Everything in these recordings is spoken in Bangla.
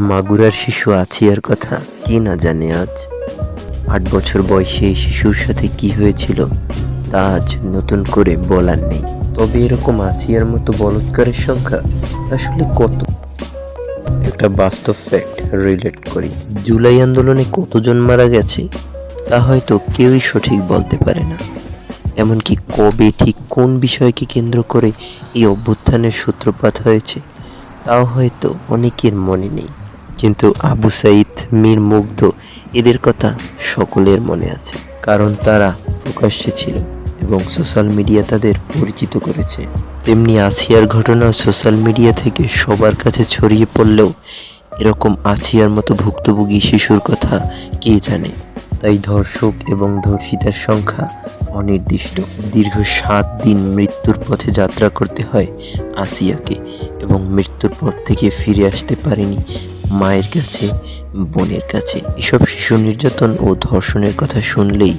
মাগুরার শিশু আছিয়ার কথা কে না জানে আজ। ৮ বছর বয়সে এই শিশুর সাথে কি হয়েছিল তা আজ নতুন করে বলার নেই। তবে এরকম আসিয়ার মতো বলৎকারের সংখ্যা আসলে কত? একটা বাস্তব ফ্যাক্ট রিলেট করি। জুলাই আন্দোলনে কতজন মারা গেছে তা হয়তো কেউই সঠিক বলতে পারে না। এমনকি কবে ঠিক কোন বিষয়কে কেন্দ্র করে এই অভ্যুত্থানের সূত্রপাত হয়েছে তাও হয়তো অনেকের মনে নেই। কিন্তু আবু সাঈদ, মীর মুগ্ধ এদের কথা সকলের মনে আছে, কারণ তারা প্রকাশ্যে ছিল এবং সোশ্যাল মিডিয়া তাদের পরিচিত করেছে। তেমনি আসিয়ার ঘটনা সোশ্যাল মিডিয়া থেকে সবার কাছে ছড়িয়ে পড়লেও এরকম আসিয়ার মতো ভুক্তভোগী শিশুর কথা কে জানে। তাই ধর্ষক এবং ধর্ষিতার সংখ্যা অনির্দিষ্ট। দীর্ঘ ৭ দিন মৃত্যুর পথে যাত্রা করতে হয় আসিয়াকে, এবং মৃত্যুর পর থেকে ফিরে আসতে পারেনি মায়ের কাছে, বোনের কাছে। এসব শিশু নির্যাতন ও ধর্ষণের কথা শুনলেই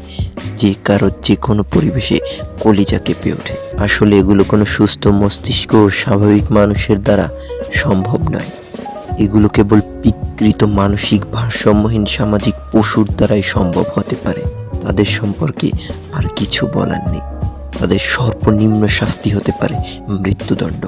যে কারো যে কোনো পরিবেশে কলিজা কেঁপে ওঠে। আসলে এগুলো কোনো সুস্থ মস্তিষ্ক ও স্বাভাবিক মানুষের দ্বারা সম্ভব নয়। এগুলো কেবল বিকৃত মানসিক ভারসাম্যহীন সামাজিক পশুর দ্বারাই সম্ভব হতে পারে। তাদের সম্পর্কে আর কিছু বলার নেই। তাদের সর্বনিম্ন শাস্তি হতে পারে মৃত্যুদণ্ড।